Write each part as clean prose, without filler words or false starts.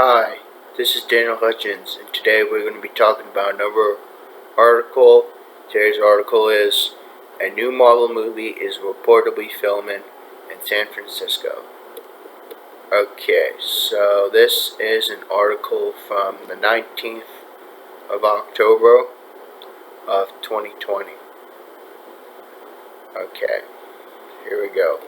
Hi, this is Daniel Hutchins, and today we're going to be talking about another article. Today's article is a new Marvel movie is reportedly filming in San Francisco. Okay, so this is an article from the 19th of October of 2020. Okay, here we go.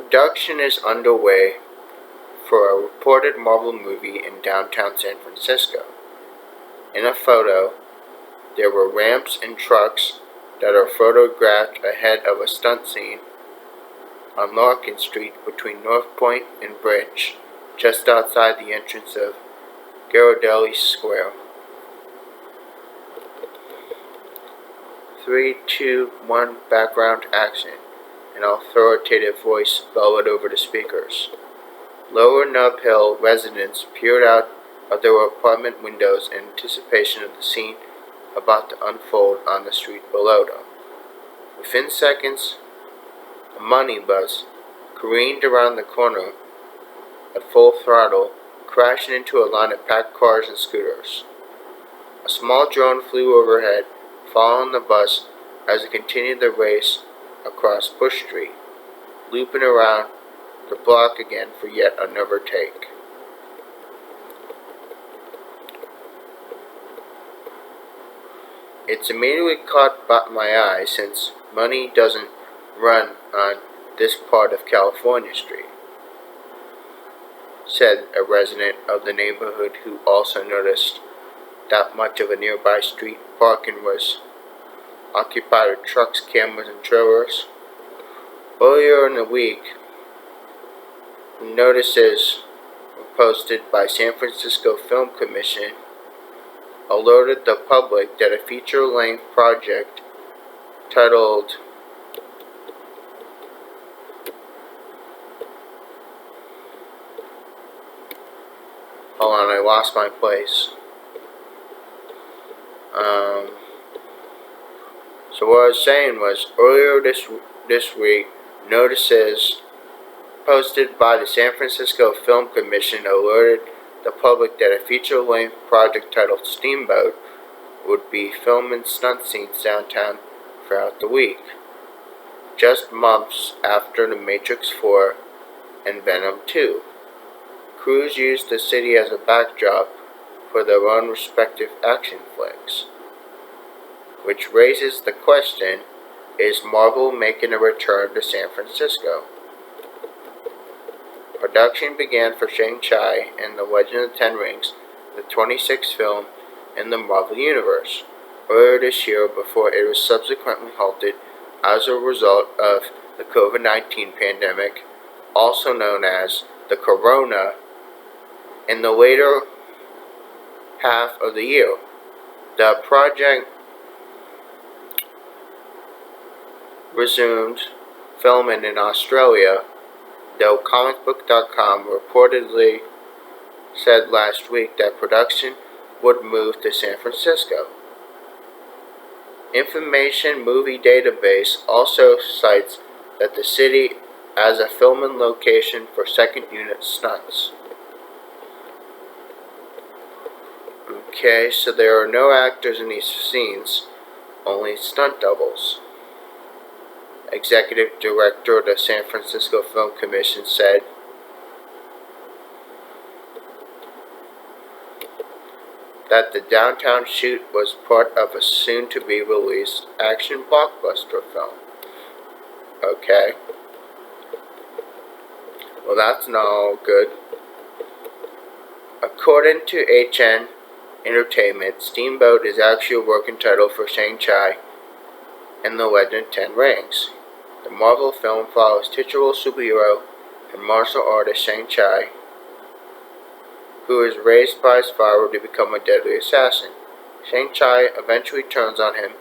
Production is underway for a reported Marvel movie in downtown San Francisco. In a photo, there were ramps and trucks that are photographed ahead of a stunt scene on Larkin Street between North Point and Bridge, just outside the entrance of Ghirardelli Square. 3, 2, 1 background action. An authoritative voice bellowed over the speakers. Lower Nub Hill residents peered out of their apartment windows in anticipation of the scene about to unfold on the street below them. Within seconds, a money bus careened around the corner at full throttle, crashing into a line of packed cars and scooters. A small drone flew overhead, following the bus as it continued the race across Bush Street, looping around the block again for yet another take. It's immediately caught my eye since money doesn't run on this part of California Street, said a resident of the neighborhood who also noticed that much of a nearby street parking was occupied with trucks, cameras, and trailers. Earlier in the week, notices were posted by San Francisco Film Commission alerted the public that a feature-length project titled Hold on, I lost my place. So what I was saying was, earlier this week, notices posted by the San Francisco Film Commission alerted the public that a feature-length project titled Steamboat would be filming stunt scenes downtown throughout the week, just months after The Matrix 4 and Venom 2. Crews used the city as a backdrop for their own respective action flicks, which raises the question, is Marvel making a return to San Francisco? Production began for Shang Chi and the Legend of the Ten Rings, the 26th film in the Marvel Universe, earlier this year before it was subsequently halted as a result of the COVID-19 pandemic, also known as the Corona, in the later half of the year. The project resumed filming in Australia, though comicbook.com reportedly said last week that production would move to San Francisco. Information Movie Database also cites that the city as a filming location for second unit stunts. Okay, so there are no actors in these scenes, only stunt doubles. Executive Director of the San Francisco Film Commission said, that the downtown shoot was part of a soon-to-be-released action blockbuster film. Okay. Well, that's not all good. According to HN Entertainment, Steamboat is actually a working title for Shang-Chi and the Legend of the Ten Rings. The Marvel film follows titular superhero and martial artist Shang-Chi, who is raised by his father to become a deadly assassin. Shang-Chi eventually turns on him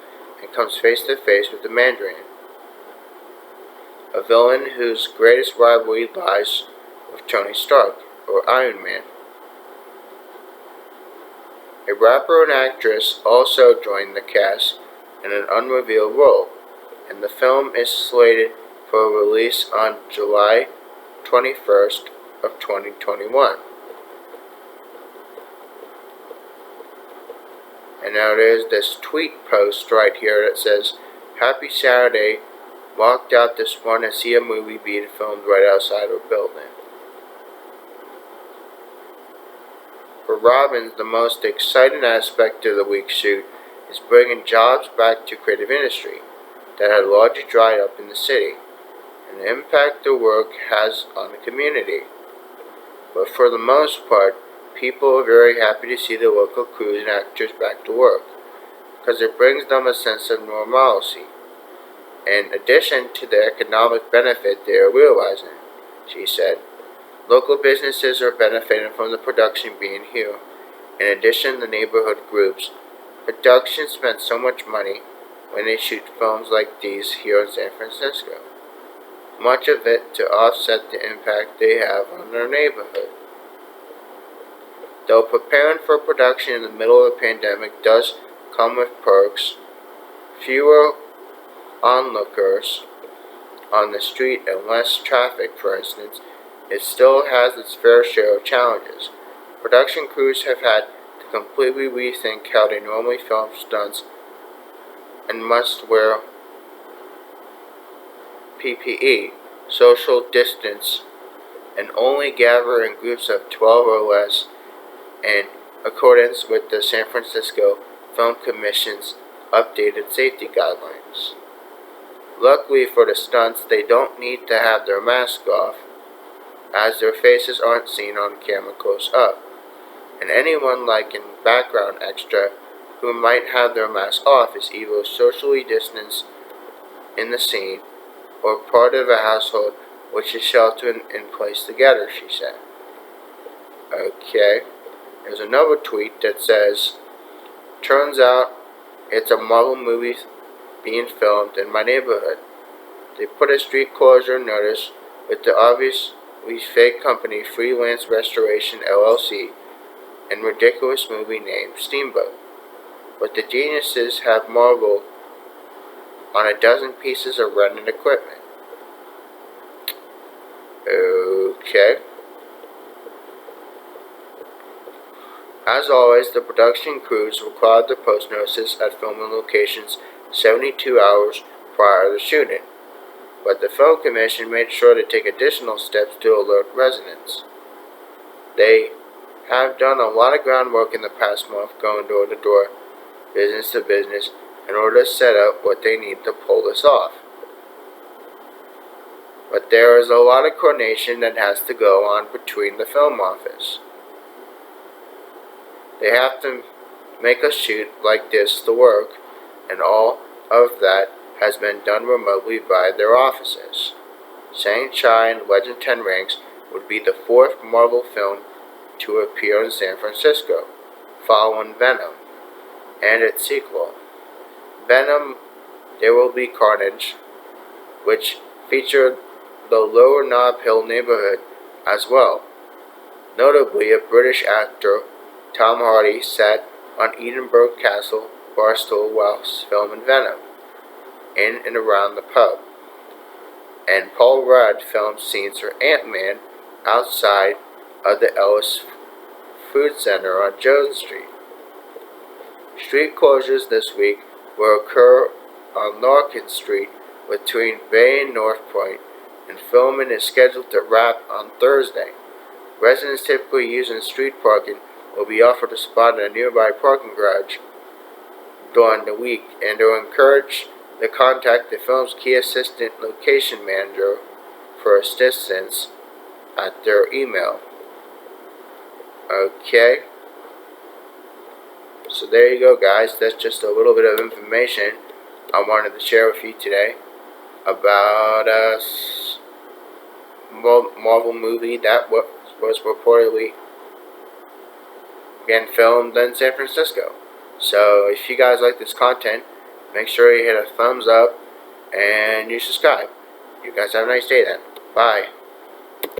and comes face to face with the Mandarin, a villain whose greatest rivalry lies with Tony Stark, or Iron Man. A rapper and actress also joined the cast in an unrevealed role. and the film is slated for release on July 21st of 2021. And now there's this tweet post right here that says, "Happy Saturday, walked out this morning to see a movie being filmed right outside a building." For Robbins, the most exciting aspect of the week's shoot is bringing jobs back to creative industry that had largely dried up in the city, and the impact the work has on the community. But for the most part, people are very happy to see the local crews and actors back to work, because it brings them a sense of normalcy, in addition to the economic benefit they are realizing, she said. Local businesses are benefiting from the production being here. In addition, the neighborhood groups. Production spend so much money when they shoot films like these here in San Francisco, much of it to offset the impact they have on their neighborhood. Though preparing for production in the middle of a pandemic does come with perks, fewer onlookers on the street and less traffic, for instance, it still has its fair share of challenges. Production crews have had to completely rethink how they normally film stunts and must wear PPE, social distance, and only gather in groups of 12 or less in accordance with the San Francisco Film Commission's updated safety guidelines. Luckily for the stunts, they don't need to have their mask off, as their faces aren't seen on camera close up, and anyone like a background extra who might have their mask off is either socially distanced in the scene or part of a household which is sheltered in place together, she said. Okay, there's another tweet that says, "Turns out it's a Marvel movie being filmed in my neighborhood. They put a street closure notice with the obviously fake company Freelance Restoration LLC and ridiculous movie name Steamboat. But the geniuses have Marvel on a dozen pieces of rented equipment." Okay. As always, the production crews required to post notices at filming locations 72 hours prior to shooting, but the Film Commission made sure to take additional steps to alert residents. They have done a lot of groundwork in the past month, going door to door, business to business, in order to set up what they need to pull this off. But there is a lot of coordination that has to go on between the film office. They have to make a shoot like this to work, and all of that has been done remotely by their offices. Shang Chi and Legend 10 Rings would be the fourth Marvel film to appear in San Francisco, following Venom and its sequel, Venom There Will Be Carnage, which featured the Lower Nob Hill neighborhood as well. Notably, a British actor, Tom Hardy, sat on Edinburgh Castle barstool while filming Venom, in and around the pub. And Paul Rudd filmed scenes for Ant-Man outside of the Ellis Food Center on Jones Street. Street closures this week will occur on Larkin Street between Bay and North Point, and filming is scheduled to wrap on Thursday. Residents typically using street parking will be offered a spot in a nearby parking garage during the week, and are encouraged to contact the film's key assistant location manager for assistance at their email. Okay, so there you go, guys. That's just a little bit of information I wanted to share with you today about a Marvel movie that was reportedly being filmed in San Francisco. So if you guys like this content, make sure you hit a thumbs up and you subscribe. You guys have a nice day then. Bye.